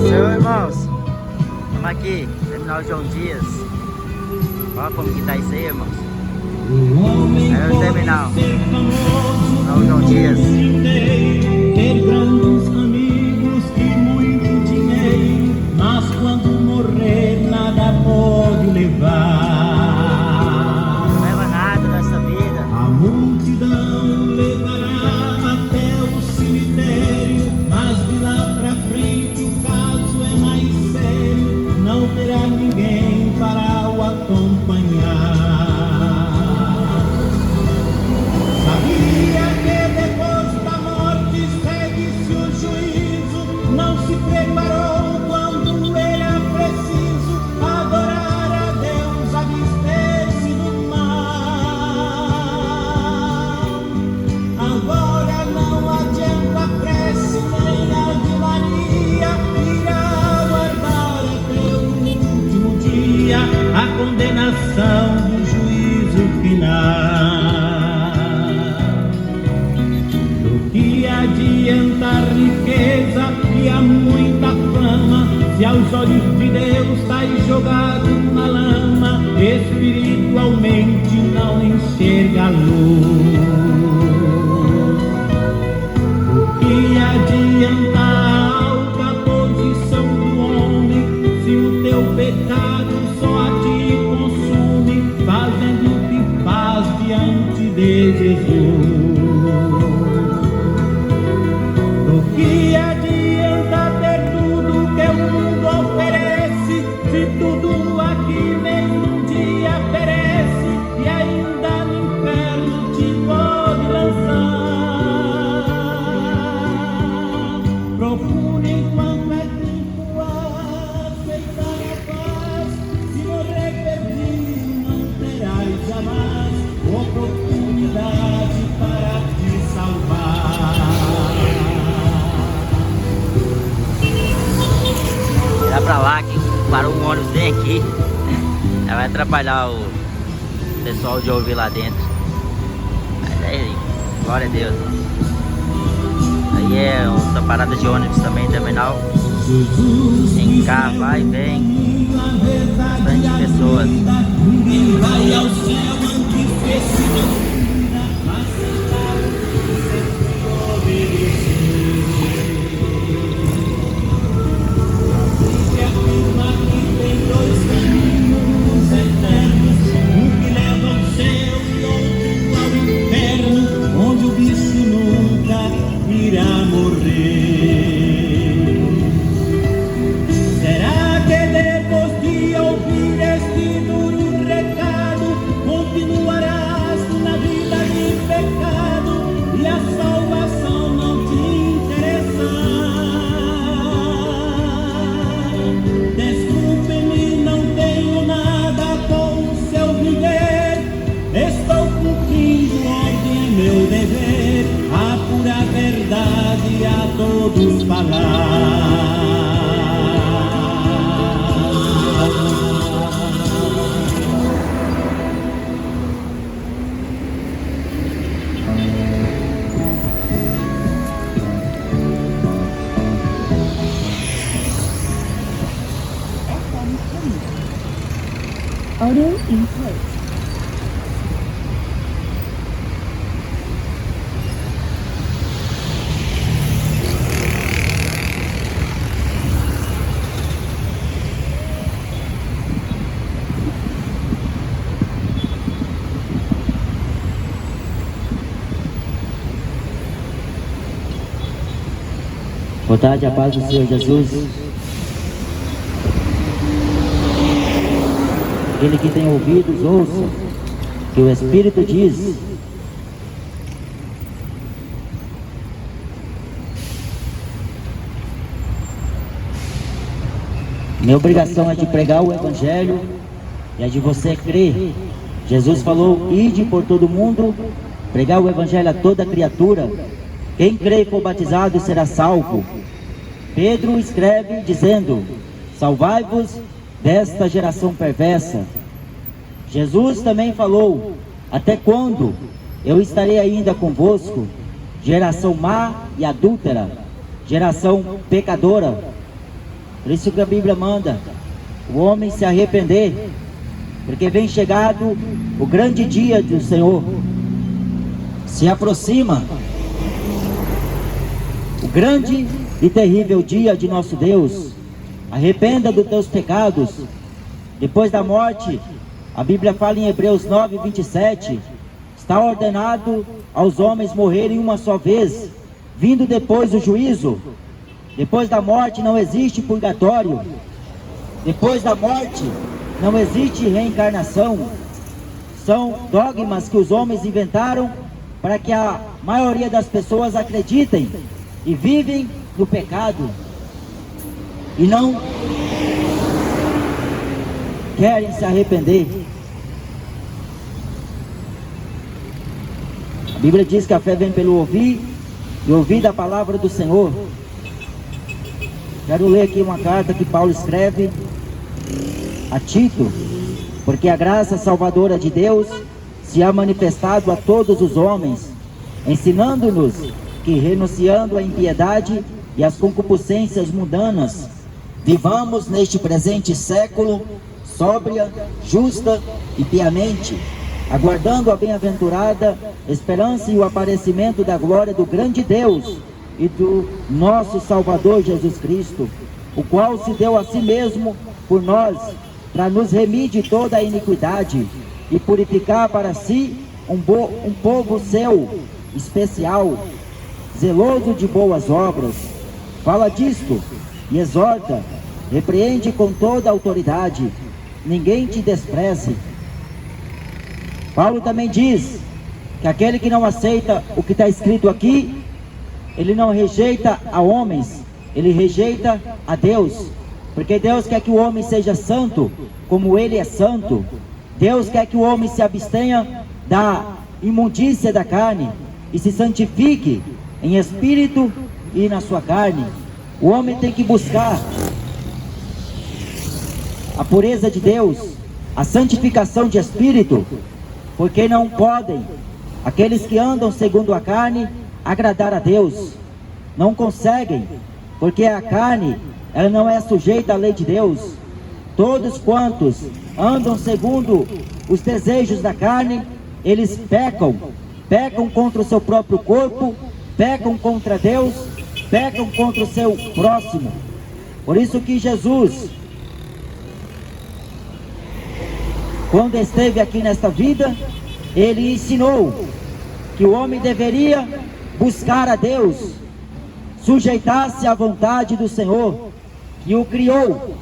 Senhor, irmãos, estamos aqui, terminal João Dias. Olha como que tá isso aí, irmãos. Aí o terminal João Dias. Ter grandes amigos e muito dinheiro, mas quando morrer nada pode levar. Não leva nada nessa vida. A multidão levará até o cemitério, mas de lá pra frente o caso é mais sério. Não terá ninguém para o acompanhar. Sabia que depois da morte segue-se o juízo? Não se preparou quando era preciso adorar a Deus à distância do mal. Agora não adianta prece nem ave-maria, irá aguardar até o último dia a condenação do juízo final. Do que adianta a riqueza e a muita fama, se aos olhos de Deus estáis jogado na lama, espiritualmente não enxerga a luz. Do que adianta a alta posição do homem, se o teu pecado só a ti consume, fazendo o que faz diante de Jesus? Do que adianta ter tudo que o mundo oferece, se tudo aqui mesmo um dia perece e ainda no inferno te pode lançar? Procure enquanto é tempo a aceitar a paz, se morrer perdido não terás jamais oportunidade para te salvar. Virar pra lá que parou um ônibus bem aqui. Aí vai atrapalhar o pessoal de ouvir lá dentro. Mas aí, glória a Deus. Aí é outra parada de ônibus também, terminal. Tem carro, vai e vem. Bastante pessoas. Ninguém vai ao céu antes desse vida, aceitar o que sempre obedecer. A Bíblia afirma que tem dois caminhos eternos, um que leva ao céu e outro ao inferno, onde o bicho nunca irá morrer. Será que depois de ouvir este duro recado, continuarás na vida de pecado e a salvação não te interessar? Desculpe-me, não tenho nada com o seu viver, estou cumprindo ordem, é meu dever, a pura verdade a todos falar. Audio input. Boa tarde, a paz do Senhor Jesus. Aquele que tem ouvidos, ouça que o Espírito diz. Minha obrigação é de pregar o Evangelho e é de você crer. Jesus falou: ide por todo mundo, pregar o Evangelho a toda criatura. Quem crê e for batizado será salvo. Pedro escreve dizendo: salvai-vos desta geração perversa. Jesus também falou: até quando eu estarei ainda convosco? Geração má e adúltera, geração pecadora. Por isso que a Bíblia manda o homem se arrepender, porque vem chegado o grande dia do Senhor. Se aproxima o grande e terrível dia de nosso Deus. Arrependa dos teus pecados. Depois da morte, a Bíblia fala em Hebreus 9, 27, está ordenado aos homens morrerem uma só vez, vindo depois o juízo. Depois da morte não existe purgatório. Depois da morte não existe reencarnação. São dogmas que os homens inventaram para que a maioria das pessoas acreditem e vivem no pecado e não querem se arrepender. A Bíblia diz que a fé vem pelo ouvir e ouvir da palavra do Senhor. Quero ler aqui uma carta que Paulo escreve a Tito, porque a graça salvadora de Deus se ha manifestado a todos os homens, ensinando-nos que, renunciando à impiedade e às concupiscências mundanas, vivamos neste presente século sóbria, justa e piamente, aguardando a bem-aventurada esperança e o aparecimento da glória do grande Deus e do nosso Salvador Jesus Cristo, o qual se deu a si mesmo por nós, para nos remir de toda a iniquidade e purificar para si um povo seu, especial, zeloso de boas obras. Fala disto e exorta, repreende com toda a autoridade, ninguém te despreze. Paulo também diz que aquele que não aceita o que está escrito aqui, ele não rejeita a homens, ele rejeita a Deus, porque Deus quer que o homem seja santo, como ele é santo. Deus quer que o homem se abstenha da imundícia da carne e se santifique em espírito e na sua carne. O homem tem que buscar a pureza de Deus, a santificação de espírito, porque não podem aqueles que andam segundo a carne agradar a Deus. Não conseguem, porque a carne, ela não é sujeita à lei de Deus. Todos quantos andam segundo os desejos da carne, eles pecam contra o seu próprio corpo, pecam contra Deus, pecam contra o seu próximo. Por isso que Jesus, quando esteve aqui nesta vida, ele ensinou que o homem deveria buscar a Deus, sujeitar-se à vontade do Senhor, que o criou.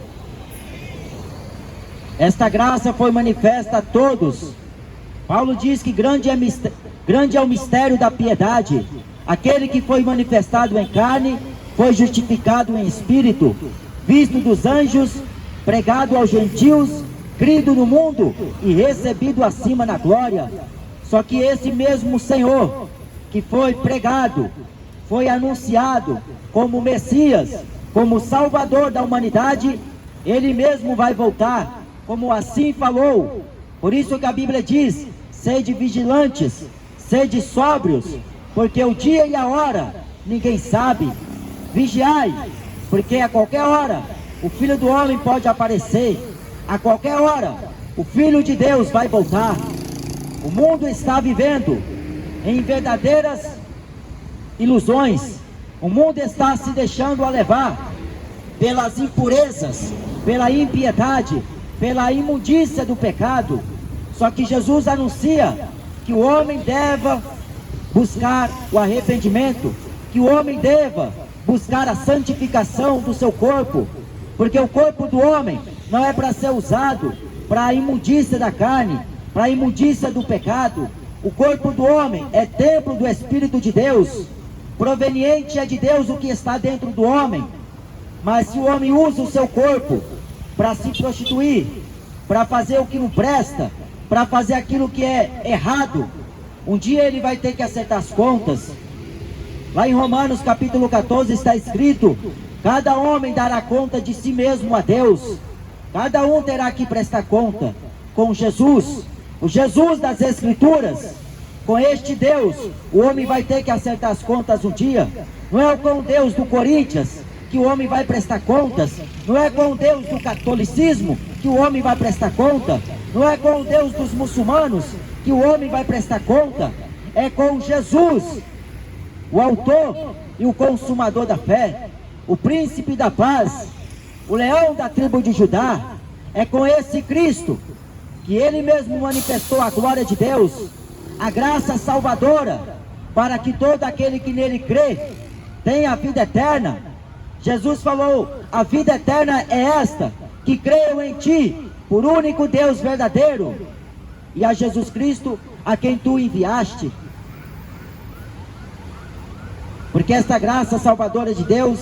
Esta graça foi manifesta a todos. Paulo diz que grande é o mistério da piedade. Aquele que foi manifestado em carne, foi justificado em espírito, visto dos anjos, pregado aos gentios, crido no mundo e recebido acima na glória. Só que esse mesmo Senhor, que foi pregado, foi anunciado como Messias, como Salvador da humanidade, ele mesmo vai voltar, como assim falou. Por isso que a Bíblia diz: sede vigilantes, sede sóbrios, porque o dia e a hora ninguém sabe. Vigiai, porque a qualquer hora o Filho do Homem pode aparecer, a qualquer hora o Filho de Deus vai voltar. O mundo está vivendo em verdadeiras ilusões. O mundo está se deixando a levar pelas impurezas, pela impiedade, pela imundícia do pecado. Só que Jesus anuncia que o homem deva buscar o arrependimento, que o homem deva buscar a santificação do seu corpo, porque o corpo do homem não é para ser usado para a imundícia da carne, para a imundícia do pecado. O corpo do homem é templo do Espírito de Deus. Proveniente é de Deus o que está dentro do homem. Mas se o homem usa o seu corpo para se prostituir, para fazer o que não presta, para fazer aquilo que é errado, um dia ele vai ter que acertar as contas. Lá em Romanos capítulo 14 está escrito: cada homem dará conta de si mesmo a Deus. Cada um terá que prestar conta com Jesus, o Jesus das Escrituras. Com este Deus, o homem vai ter que acertar as contas um dia. Não é com o Deus do Corinthians, que o homem vai prestar contas. Não é com o Deus do catolicismo que o homem vai prestar conta. Não é com o Deus dos muçulmanos que o homem vai prestar conta. É com Jesus, o autor e o consumador da fé, o príncipe da paz, o leão da tribo de Judá. É com esse Cristo que ele mesmo manifestou a glória de Deus, a graça salvadora, para que todo aquele que nele crê tenha a vida eterna. Jesus falou: a vida eterna é esta, que creiam em ti, por único Deus verdadeiro, e a Jesus Cristo, a quem tu enviaste. Porque esta graça salvadora de Deus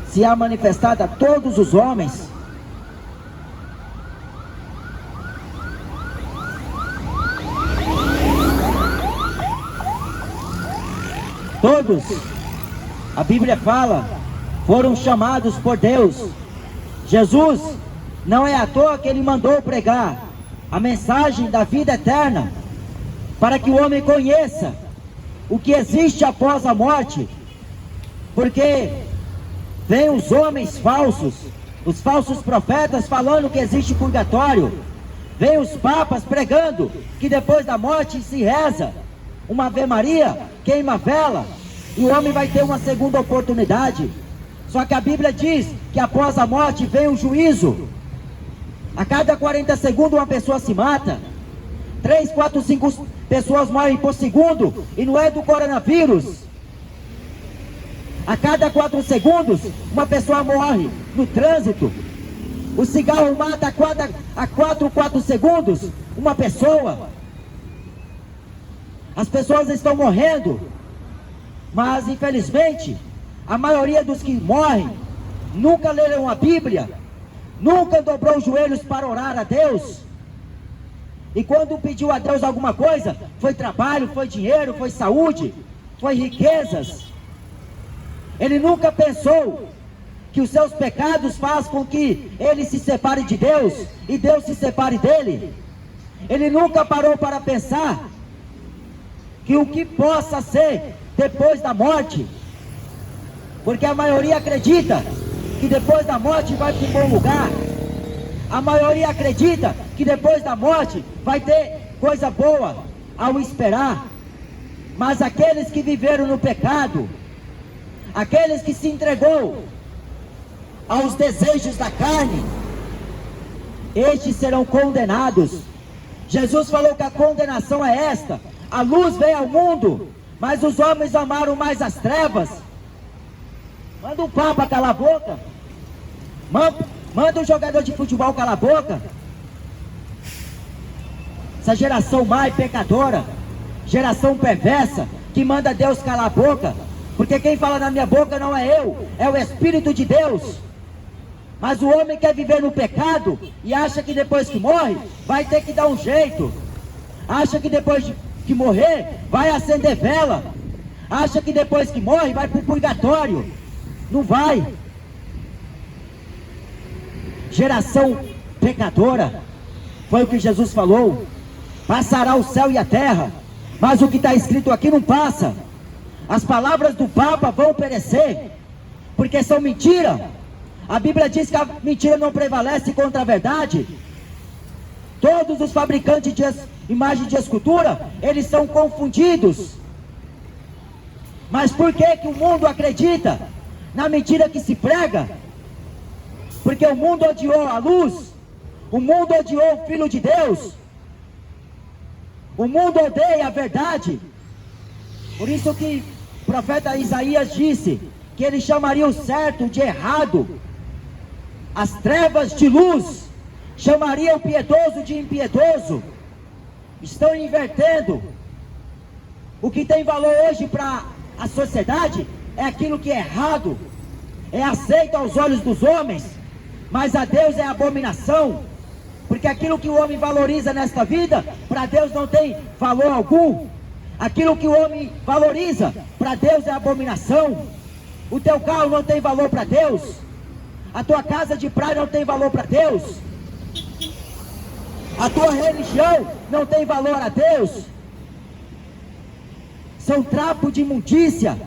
se há manifestada a todos os homens. Todos, a Bíblia fala, foram chamados por Deus. Jesus, não é à toa que ele mandou pregar a mensagem da vida eterna, para que o homem conheça o que existe após a morte. Porque vem os homens falsos, os falsos profetas falando que existe purgatório. Vem os papas pregando que depois da morte se reza uma Ave Maria, queima vela, e o homem vai ter uma segunda oportunidade. Só que a Bíblia diz que após a morte vem o juízo. A cada 40 segundos uma pessoa se mata. 3, 4, 5 pessoas morrem por segundo, e não é do coronavírus. A cada 4 segundos uma pessoa morre no trânsito. O cigarro mata a 4 segundos uma pessoa. As pessoas estão morrendo, mas infelizmente a maioria dos que morrem nunca leram a Bíblia, nunca dobrou os joelhos para orar a Deus. E quando pediu a Deus alguma coisa, foi trabalho, foi dinheiro, foi saúde, foi riquezas. Ele nunca pensou que os seus pecados fazem com que ele se separe de Deus e Deus se separe dele. Ele nunca parou para pensar que o que possa ser depois da morte, porque a maioria acredita que depois da morte vai para um bom lugar. A maioria acredita que depois da morte vai ter coisa boa ao esperar. Mas aqueles que viveram no pecado, aqueles que se entregou aos desejos da carne, estes serão condenados. Jesus falou que a condenação é esta: a luz veio ao mundo, mas os homens amaram mais as trevas. Manda um papa calar a boca. Manda um jogador de futebol calar a boca. Essa geração má e pecadora, geração perversa, que manda Deus calar a boca. Porque quem fala na minha boca não é eu, é o Espírito de Deus. Mas o homem quer viver no pecado e acha que depois que morre vai ter que dar um jeito. Acha que depois que morrer vai acender vela. Acha que depois que morre vai para o purgatório. Não vai. Geração pecadora, foi o que Jesus falou: passará o céu e a terra, mas o que está escrito aqui não passa. As palavras do Papa vão perecer, porque são mentira. A Bíblia diz que a mentira não prevalece contra a verdade. Todos os fabricantes de imagem de escultura, eles são confundidos. Mas por que que o mundo acredita na mentira que se prega? Porque o mundo odiou a luz, o mundo odiou o Filho de Deus, o mundo odeia a verdade. Por isso que o profeta Isaías disse que ele chamaria o certo de errado, as trevas de luz, chamaria o piedoso de impiedoso. Estão invertendo. O que tem valor hoje para a sociedade é aquilo que é errado, é aceito aos olhos dos homens, mas a Deus é abominação. Porque aquilo que o homem valoriza nesta vida, para Deus não tem valor algum. Aquilo que o homem valoriza, para Deus é abominação. O teu carro não tem valor para Deus. A tua casa de praia não tem valor para Deus. A tua religião não tem valor a Deus. São trapo de imundícia.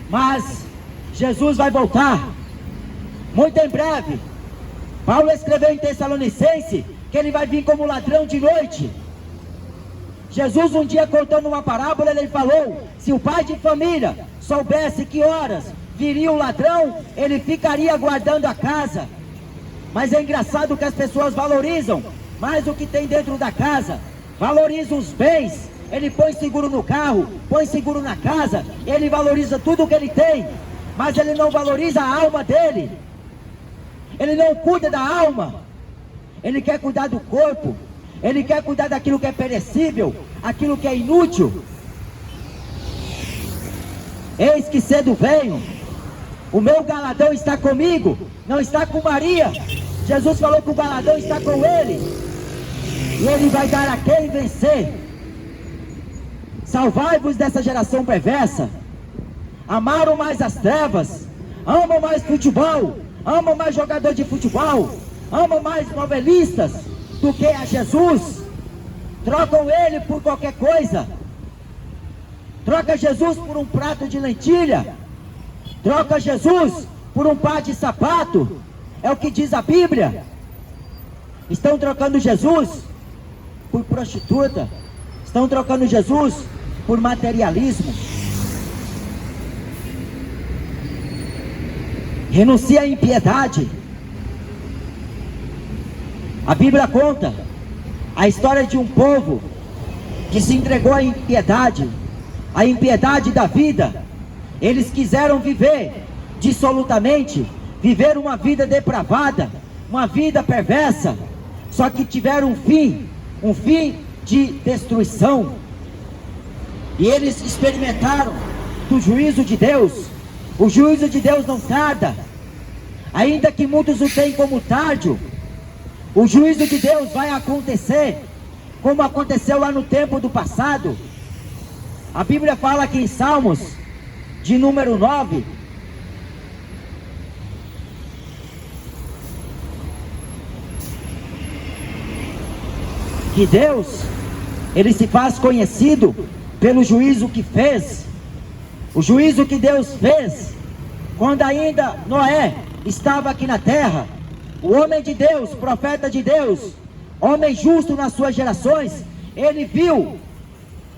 Mas Jesus vai voltar muito em breve. Paulo escreveu em Tessalonicense que ele vai vir como ladrão de noite. Jesus um dia contando uma parábola, ele falou: se o pai de família soubesse que horas viria o ladrão, ele ficaria guardando a casa. Mas é engraçado que as pessoas valorizam mais o que tem dentro da casa, valorizam os bens. Ele põe seguro no carro, põe seguro na casa, ele valoriza tudo o que ele tem, mas ele não valoriza a alma dele. Ele não cuida da alma. Ele quer cuidar do corpo. Ele quer cuidar daquilo que é perecível, aquilo que é inútil. Eis que cedo venho, o meu galardão está comigo, não está com Maria. Jesus falou que o galardão está com ele, e ele vai dar a quem vencer. Salvai-vos dessa geração perversa. Amaram mais as trevas, amam mais futebol, amam mais jogador de futebol, amam mais novelistas do que a Jesus. Trocam ele por qualquer coisa. Troca Jesus por um prato de lentilha. Troca Jesus por um par de sapato. É o que diz a Bíblia. Estão trocando Jesus por prostituta. Estão trocando Jesus por materialismo. Renuncia à impiedade. A Bíblia conta a história de um povo que se entregou à impiedade, a impiedade da vida. Eles quiseram viver dissolutamente, viver uma vida depravada, uma vida perversa, só que tiveram um fim de destruição. E eles experimentaram do juízo de Deus. O juízo de Deus não tarda, ainda que muitos o tenham como tardio. O juízo de Deus vai acontecer, como aconteceu lá no tempo do passado. A Bíblia fala aqui em Salmos, de número 9, que Deus, ele se faz conhecido pelo juízo que fez. O juízo que Deus fez quando ainda Noé estava aqui na terra. O homem de Deus, profeta de Deus, homem justo nas suas gerações, ele viu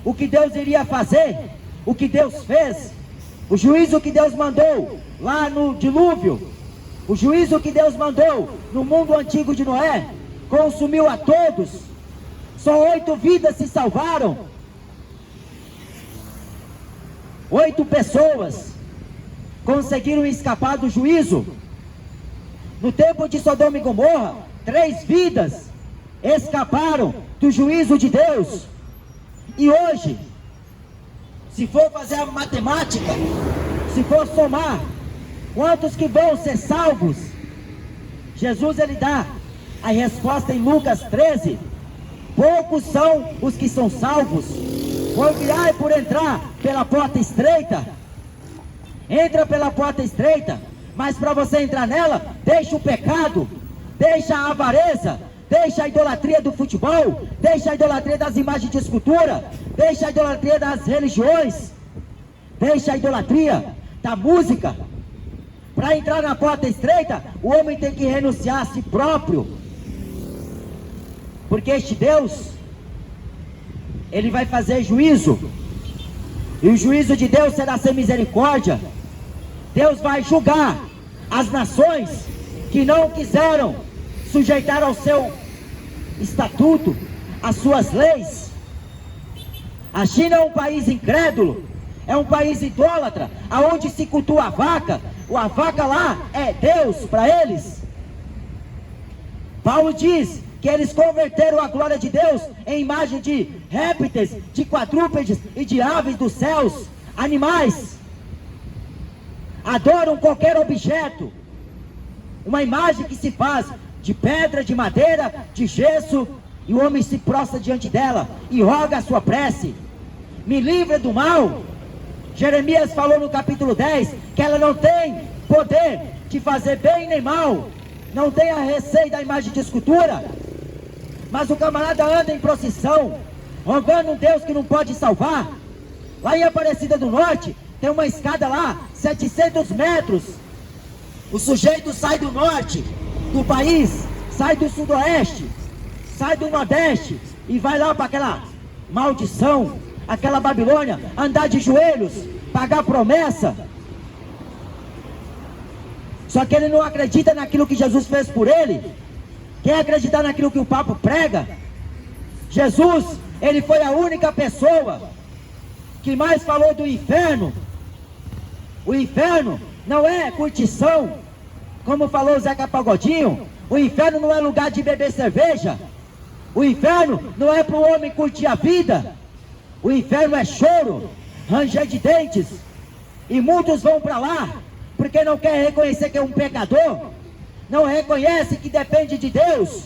o que Deus iria fazer, o que Deus fez, o juízo que Deus mandou lá no dilúvio, o juízo que Deus mandou no mundo antigo de Noé, consumiu a todos. Só 8 vidas se salvaram. 8 pessoas conseguiram escapar do juízo. No tempo de Sodoma e Gomorra, 3 vidas escaparam do juízo de Deus. E hoje, se for fazer a matemática, se for somar quantos que vão ser salvos, Jesus ele dá a resposta em Lucas 13: poucos são os que são salvos. Confiai por entrar pela porta estreita. Entra pela porta estreita, mas para você entrar nela, deixa o pecado, deixa a avareza, deixa a idolatria do futebol, deixa a idolatria das imagens de escultura, deixa a idolatria das religiões, deixa a idolatria da música. Para entrar na porta estreita, o homem tem que renunciar a si próprio, porque este Deus, ele vai fazer juízo, e o juízo de Deus será sem misericórdia. Deus vai julgar as nações que não quiseram sujeitar ao seu estatuto, às suas leis. A China é um país incrédulo, é um país idólatra, aonde se cultua a vaca. A vaca lá é Deus para eles. Paulo diz que eles converteram a glória de Deus em imagem de répteis, de quadrúpedes e de aves dos céus, animais. Adoram qualquer objeto, uma imagem que se faz de pedra, de madeira, de gesso, e o homem se prostra diante dela e roga a sua prece: me livra do mal. Jeremias falou no capítulo 10 que ela não tem poder de fazer bem nem mal, não tem a receio da imagem de escultura. Mas o camarada anda em procissão, rogando um Deus que não pode salvar. Lá em Aparecida do Norte, tem uma escada lá, 700 metros. O sujeito sai do norte do país, sai do sudoeste, sai do nordeste e vai lá para aquela maldição, aquela Babilônia, andar de joelhos, pagar promessa. Só que ele não acredita naquilo que Jesus fez por ele. Quer acreditar naquilo que o Papa prega? Jesus, ele foi a única pessoa que mais falou do inferno. O inferno não é curtição, como falou o Zeca Pagodinho. O inferno não é lugar de beber cerveja. O inferno não é para o homem curtir a vida. O inferno é choro, ranger de dentes. E muitos vão para lá porque não quer reconhecer que é um pecador, não reconhece que depende de Deus.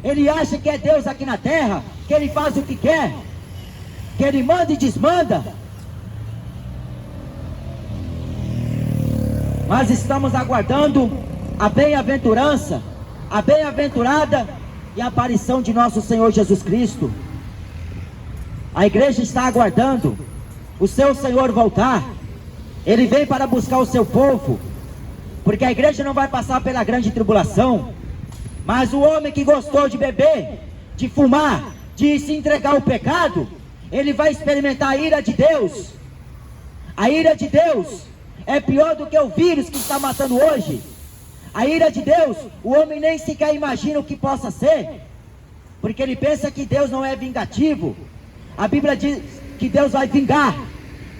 Ele acha que é Deus aqui na terra, que ele faz o que quer, que ele manda e desmanda. Mas estamos aguardando a bem-aventurança, a bem-aventurada e a aparição de nosso Senhor Jesus Cristo. A igreja está aguardando o seu Senhor voltar. Ele vem para buscar o seu povo, porque a igreja não vai passar pela grande tribulação. Mas o homem que gostou de beber, de fumar, de se entregar ao pecado, ele vai experimentar a ira de Deus. A ira de Deus é pior do que o vírus que está matando hoje. A ira de Deus, o homem nem sequer imagina o que possa ser, porque ele pensa que Deus não é vingativo. A Bíblia diz que Deus vai vingar,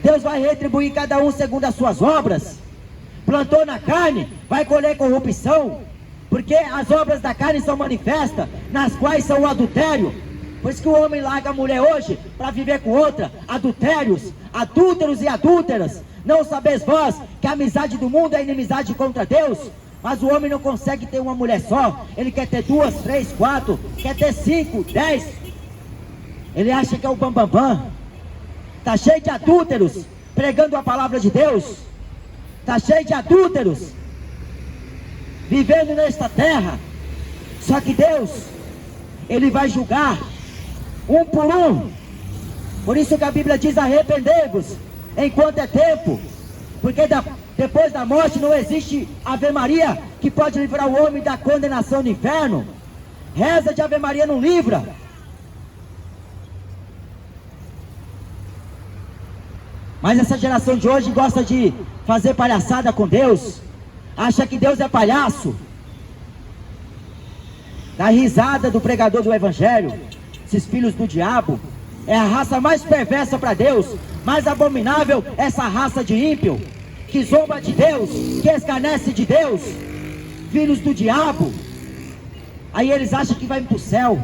Deus vai retribuir cada um segundo as suas obras. Plantou na carne, vai colher corrupção, porque as obras da carne são manifestas, nas quais são o adultério. Por isso que o homem larga a mulher hoje para viver com outra. Adultérios, adúlteros e adúlteras. Não sabeis vós que a amizade do mundo é inimizade contra Deus? Mas o homem não consegue ter uma mulher só. Ele quer ter 2, 3, 4, quer ter 5, 10. Ele acha que é o bambambam. Está cheio de adúlteros pregando a palavra de Deus. Está cheio de adúlteros vivendo nesta terra. Só que Deus, ele vai julgar um por um. Por isso que a Bíblia diz: arrependei-vos enquanto é tempo, porque depois da morte não existe Ave Maria que pode livrar o homem da condenação do inferno. Reza de Ave Maria não livra. Mas essa geração de hoje gosta de fazer palhaçada com Deus. Acha que Deus é palhaço. Dá risada do pregador do evangelho. Esses filhos do diabo. É a raça mais perversa para Deus. Mais abominável essa raça de ímpio, que zomba de Deus, que escarnece de Deus. Filhos do diabo. Aí eles acham que vai para o céu.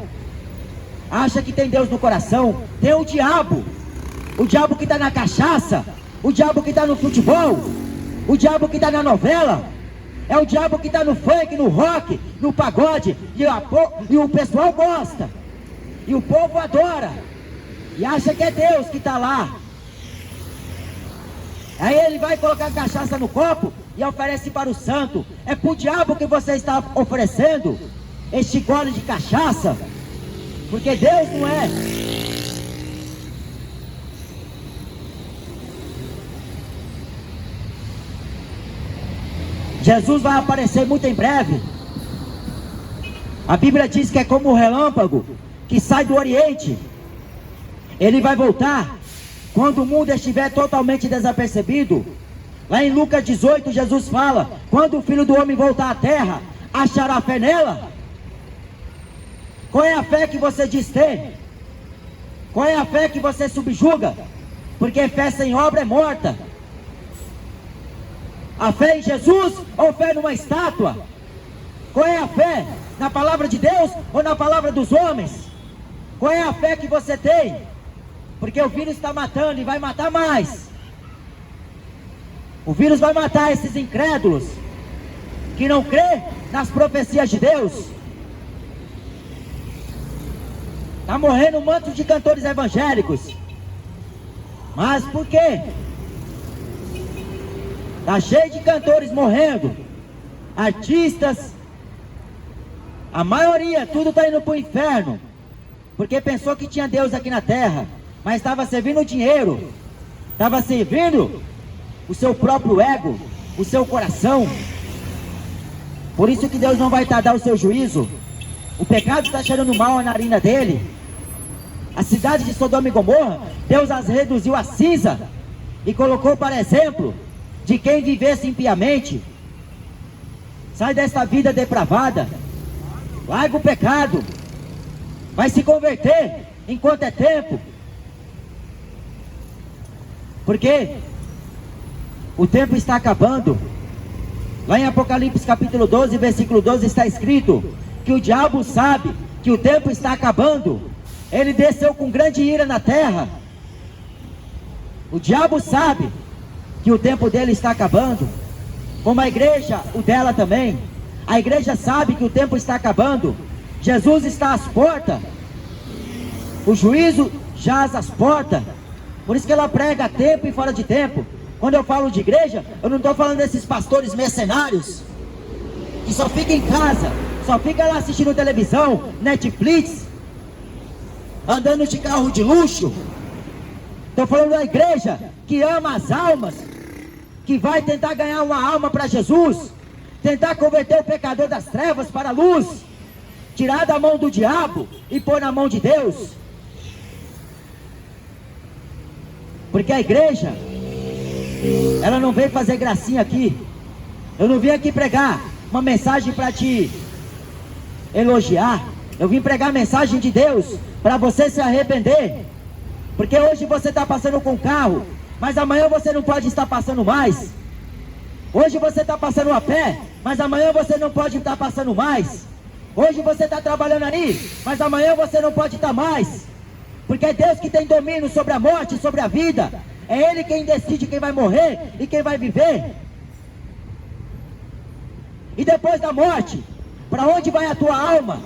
Acham que tem Deus no coração. Tem o diabo. O diabo que está na cachaça, o diabo que está no futebol, o diabo que está na novela, é o diabo que está no funk, no rock, no pagode, e o pessoal gosta, e o povo adora, e acha que é Deus que está lá. Aí ele vai colocar cachaça no copo e oferece para o santo. É para o diabo que você está oferecendo este gole de cachaça, porque Deus não é. Jesus vai aparecer muito em breve. A Bíblia diz que é como um relâmpago que sai do Oriente. Ele vai voltar quando o mundo estiver totalmente desapercebido. Lá em Lucas 18, Jesus fala: quando o Filho do Homem voltar à terra, achará fé nela? Qual é a fé que você diz ter? Qual é a fé que você subjuga? Porque fé sem obra é morta. A fé em Jesus ou fé numa estátua? Qual é a fé? Na palavra de Deus ou na palavra dos homens? Qual é a fé que você tem? Porque o vírus está matando e vai matar mais. O vírus vai matar esses incrédulos que não crê nas profecias de Deus. Está morrendo um monte de cantores evangélicos. Mas por quê? Está cheio de cantores morrendo, artistas, a maioria, tudo está indo para o inferno, porque pensou que tinha Deus aqui na terra, mas estava servindo o dinheiro. estava servindo o seu próprio ego, o seu coração. Por isso que Deus não vai tardar o seu juízo. O pecado está cheirando mal a narina dele. A cidade de Sodoma e Gomorra, Deus as reduziu a cinza e colocou para exemplo de quem vivesse impiamente. Sai desta vida depravada, larga o pecado, vai se converter enquanto é tempo, porque o tempo está acabando. Lá em Apocalipse capítulo 12, versículo 12 está escrito que o diabo sabe que o tempo está acabando. Ele desceu com grande ira na terra. O diabo sabe que o tempo dele está acabando, como a igreja, o dela também. A igreja sabe que o tempo está acabando. Jesus está às portas. O juízo jaz às portas. Por isso que ela prega a tempo e fora de tempo. Quando eu falo de igreja, eu não estou falando desses pastores mercenários que só ficam em casa, só ficam lá assistindo televisão, Netflix, andando de carro de luxo. Estou falando da igreja que ama as almas, que vai tentar ganhar uma alma para Jesus, tentar converter o pecador das trevas para a luz, tirar da mão do diabo e pôr na mão de Deus. Porque a igreja, ela não veio fazer gracinha aqui. Eu não vim aqui pregar uma mensagem para te elogiar. Eu vim pregar a mensagem de Deus para você se arrepender. Porque hoje você está passando com carro, mas amanhã você não pode estar passando mais. Hoje você está passando a pé, mas amanhã você não pode estar passando mais. Hoje você está trabalhando aí, mas amanhã você não pode estar mais. Porque é Deus que tem domínio sobre a morte e sobre a vida. É Ele quem decide quem vai morrer e quem vai viver. E depois da morte, para onde vai a tua alma?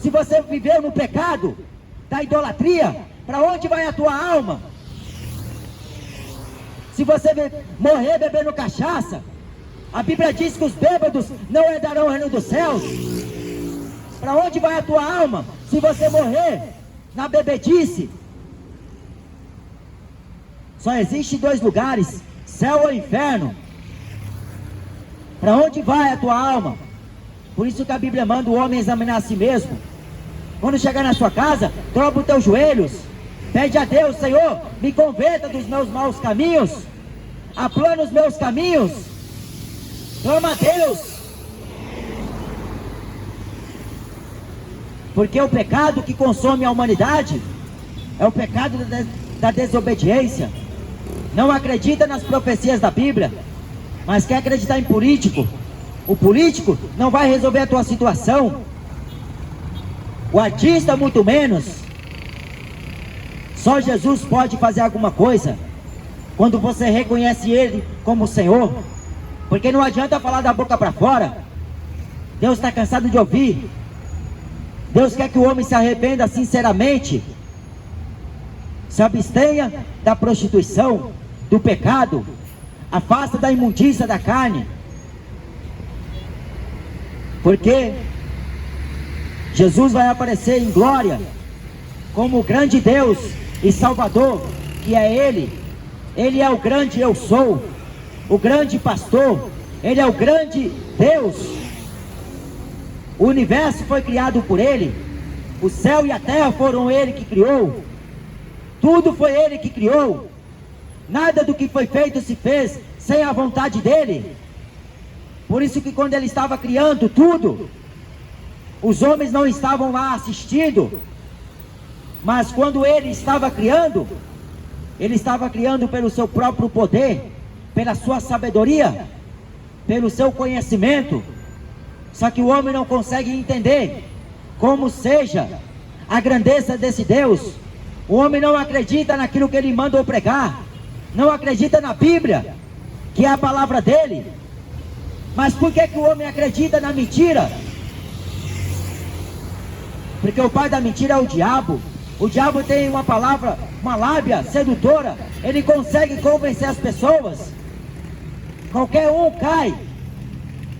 Se você viveu no pecado da idolatria, para onde vai a tua alma? Se você morrer bebendo cachaça, a Bíblia diz que os bêbados não herdarão o reino dos céus. Para onde vai a tua alma se você morrer na bebedice? Só existe dois lugares, céu ou inferno. Para onde vai a tua alma? Por isso que a Bíblia manda o homem examinar a si mesmo. Quando chegar na sua casa, dobra os teus joelhos, pede a Deus: Senhor, me converta dos meus maus caminhos, aplana os meus caminhos. Clama a Deus. Porque o pecado que consome a humanidade é o pecado da desobediência. Não acredita nas profecias da Bíblia, mas quer acreditar em político. O político não vai resolver a tua situação. O artista muito menos. Só Jesus pode fazer alguma coisa quando você reconhece Ele como Senhor. Porque não adianta falar da boca para fora. Deus está cansado de ouvir. Deus quer que o homem se arrependa sinceramente, se abstenha da prostituição, do pecado, afasta da imundícia da carne. Porque Jesus vai aparecer em glória como o grande Deus e Salvador que é Ele. Ele é o grande eu sou, o grande pastor. Ele é o grande Deus. O universo foi criado por Ele. O céu e a terra foram Ele que criou. Tudo foi Ele que criou. Nada do que foi feito se fez sem a vontade dEle. Por isso que quando Ele estava criando tudo, os homens não estavam lá assistindo. Mas quando Ele estava criando, Ele estava criando pelo seu próprio poder, pela sua sabedoria, pelo seu conhecimento. Só que o homem não consegue entender como seja a grandeza desse Deus. O homem não acredita naquilo que Ele mandou pregar, não acredita na Bíblia, que é a palavra dEle. Mas por que que o homem acredita na mentira? Porque o pai da mentira é o diabo. O diabo tem uma palavra, uma lábia sedutora. Ele consegue convencer as pessoas. Qualquer um cai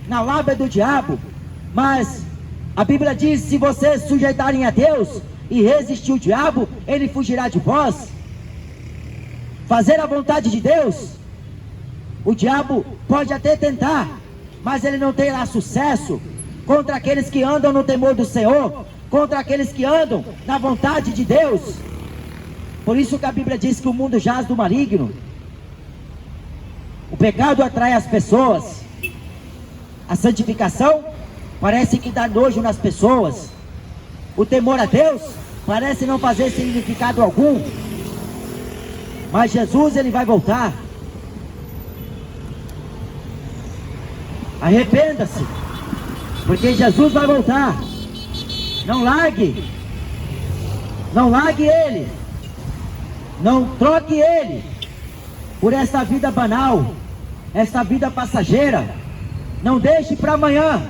na lábia do diabo. Mas a Bíblia diz: se vocês sujeitarem a Deus e resistir o diabo, ele fugirá de vós. fazer a vontade de Deus, o diabo pode até tentar, mas ele não terá sucesso contra aqueles que andam no temor do Senhor, contra aqueles que andam na vontade de Deus. Por isso que a Bíblia diz que o mundo jaz do maligno. O pecado atrai as pessoas, a santificação parece que dá nojo nas pessoas, o temor a Deus parece não fazer significado algum, mas Jesus, ele vai voltar. Arrependa-se, porque Jesus vai voltar. Não largue Ele, não troque Ele por essa vida banal, essa vida passageira. Não deixe para amanhã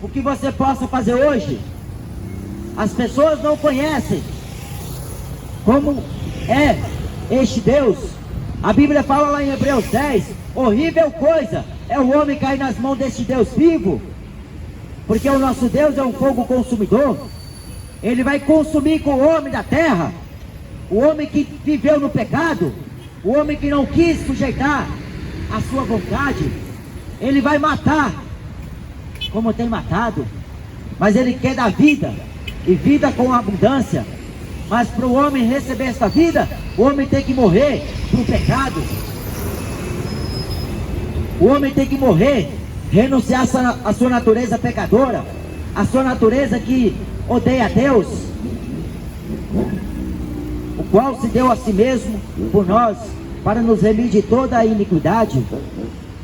o que você possa fazer hoje. As pessoas não conhecem como é este Deus. A Bíblia fala lá em Hebreus 10, horrível coisa é o homem cair nas mãos deste Deus vivo, porque o nosso Deus é um fogo consumidor. Ele vai consumir com o homem da terra, o homem que viveu no pecado, o homem que não quis sujeitar a sua vontade. Ele vai matar, como tem matado, mas ele quer dar vida, e vida com abundância. Mas para o homem receber esta vida, o homem tem que morrer para o pecado. O homem tem que morrer, renunciar a sua natureza pecadora, a sua natureza que odeia a Deus, o qual se deu a si mesmo por nós, para nos remir de toda a iniquidade.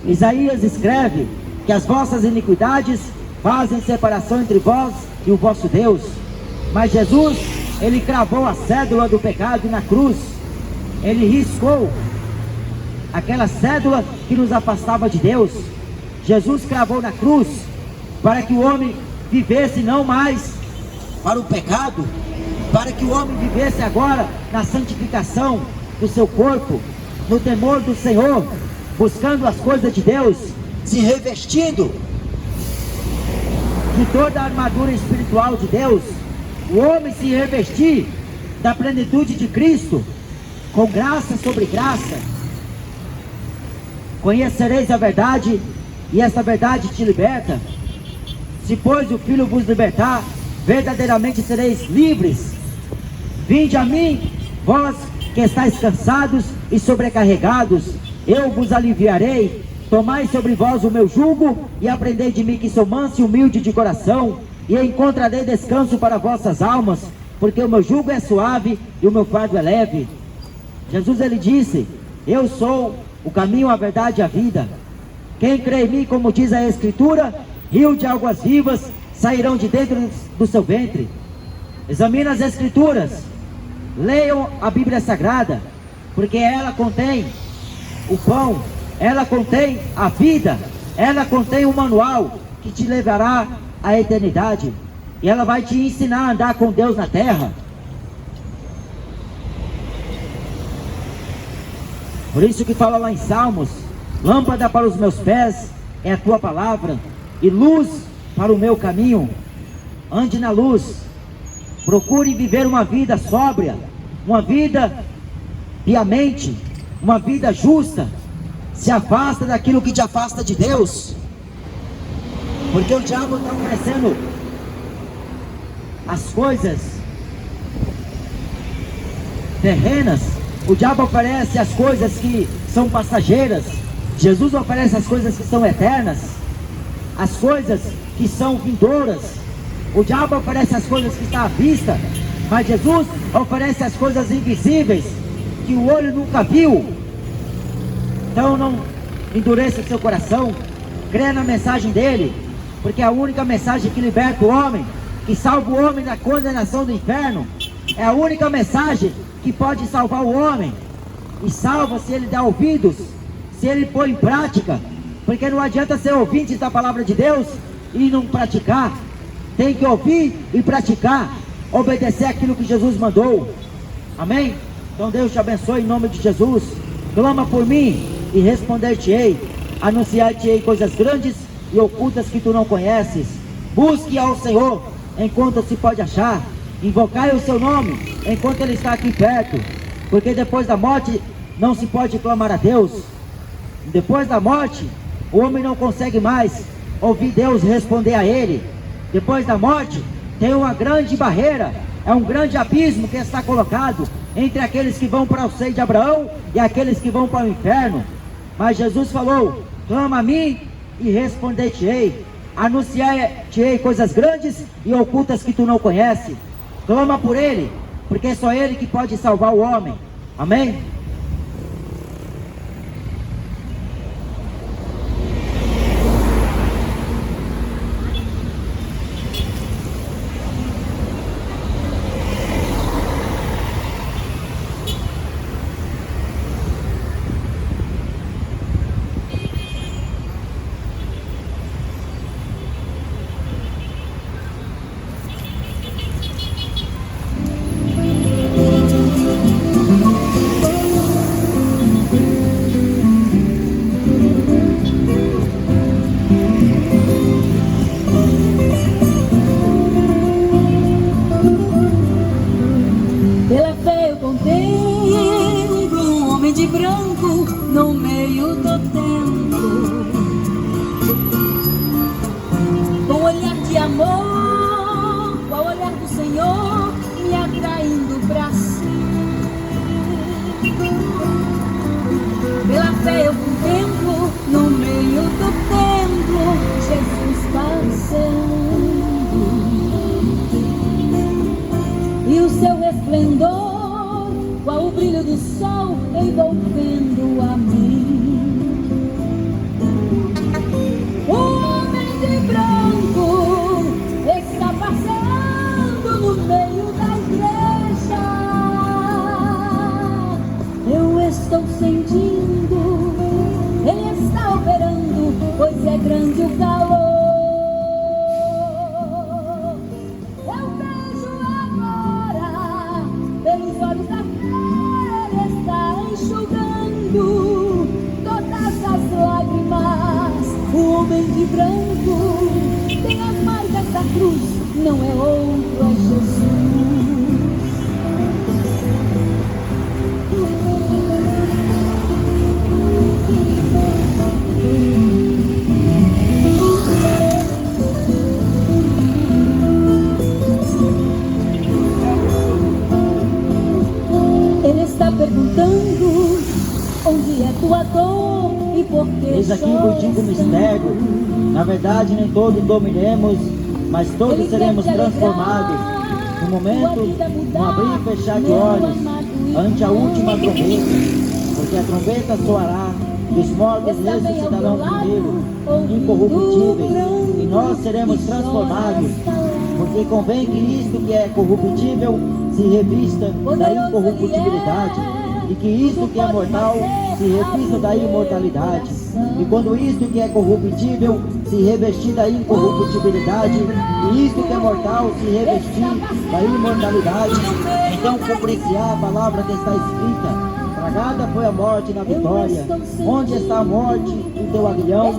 Isaías escreve que as vossas iniquidades fazem separação entre vós e o vosso Deus. Mas Jesus, ele cravou a cédula do pecado na cruz. Ele riscou aquela cédula que nos afastava de Deus. Jesus cravou na cruz para que o homem vivesse não mais para o pecado, para que o homem vivesse agora na santificação do seu corpo, no temor do Senhor, buscando as coisas de Deus, se revestindo de toda a armadura espiritual de Deus. O homem se revestir da plenitude de Cristo, com graça sobre graça. Conhecereis a verdade, e essa verdade te liberta. Se pois o Filho vos libertar, verdadeiramente sereis livres. Vinde a mim, vós que estáis cansados e sobrecarregados, eu vos aliviarei. Tomai sobre vós o meu jugo, e aprendei de mim, que sou manso e humilde de coração, e encontrarei descanso para vossas almas, porque o meu jugo é suave e o meu fardo é leve. Jesus, ele disse: eu sou o caminho, a verdade e a vida. Quem crê em mim, como diz a Escritura, rio de águas vivas sairão de dentro do seu ventre. Examine as Escrituras, leiam a Bíblia Sagrada, porque ela contém o pão, ela contém a vida, ela contém um manual que te levará à eternidade, e ela vai te ensinar a andar com Deus na terra. Por isso que fala lá em Salmos: lâmpada para os meus pés é a tua palavra, e luz para o meu caminho. Ande na luz, procure viver uma vida sóbria, uma vida piamente, uma vida justa. Se afasta daquilo que te afasta de Deus, porque o diabo está oferecendo as coisas terrenas. O diabo oferece as coisas que são passageiras. Jesus oferece as coisas que são eternas, as coisas que são vindouras. O diabo oferece as coisas que estão à vista, mas Jesus oferece as coisas invisíveis, que o olho nunca viu. Então não endureça o seu coração, creia na mensagem dele, porque é a única mensagem que liberta o homem, que salva o homem da condenação do inferno. É a única mensagem que pode salvar o homem, e salva se ele dá ouvidos, se ele põe em prática, porque não adianta ser ouvinte da palavra de Deus e não praticar. Tem que ouvir e praticar, obedecer aquilo que Jesus mandou. Amém? Então Deus te abençoe em nome de Jesus. Clama por mim e responder-te-ei, anunciar-te-ei coisas grandes e ocultas que tu não conheces. Busque ao Senhor enquanto se pode achar, invocai o seu nome enquanto ele está aqui perto, porque depois da morte não se pode clamar a Deus. Depois da morte, o homem não consegue mais ouvir Deus responder a ele. Depois da morte, tem uma grande barreira, é um grande abismo que está colocado entre aqueles que vão para o seio de Abraão e aqueles que vão para o inferno. Mas Jesus falou: clama a mim e responder-te-ei, anunciar-te-ei coisas grandes e ocultas que tu não conheces. Clama por Ele, porque é só Ele que pode salvar o homem. Amém? Pela fé eu contemplo um homem de branco no meio do templo, com olhar de amor, com o olhar do Senhor me atraindo pra si. Pela fé eu contemplo no meio do templo Jesus passando, e o seu resplendor, qual o brilho do sol, envolvendo a mim. O homem de branco está passando no meio da igreja. Eu estou sentindo, ele está operando, pois é grande o calor. Pelos olhos da fé ele está enxugando todas as lágrimas. O homem de branco tem as marcas da cruz, não é outro, é Jesus. Ele está perguntando onde é tua dor e por que Eis aqui vos digo o mistério: na verdade nem todos dormiremos, mas todos seremos transformados no momento, no abrir e fechar de olhos, ante a última trombeta. Porque a trombeta soará e os mortos ressuscitarão primeiro, incorruptíveis, e nós seremos transformados. Porque convém que isto que é corruptível se revista da incorruptibilidade, e que isto que é mortal se revista da imortalidade. E quando isto que é corruptível se revestir da incorruptibilidade, e isto que é mortal se revestir da imortalidade, então cumprir-se-á a palavra que está escrita: tragada foi a morte na vitória. Onde está a morte, o teu aguilhão?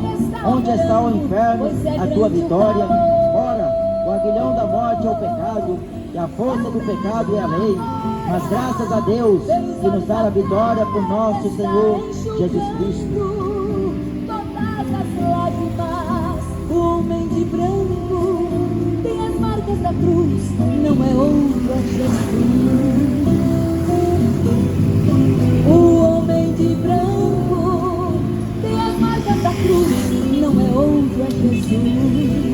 Onde está o inferno, a tua vitória? Ora, o aguilhão da morte é o pecado, e a força do pecado é a lei. Mas graças a Deus que nos dá a vitória por nosso Senhor Jesus Cristo. Todas as lágrimas, o homem de branco tem as marcas da cruz, não é outro, é Jesus. O homem de branco tem as marcas da cruz, não é outro, é Jesus.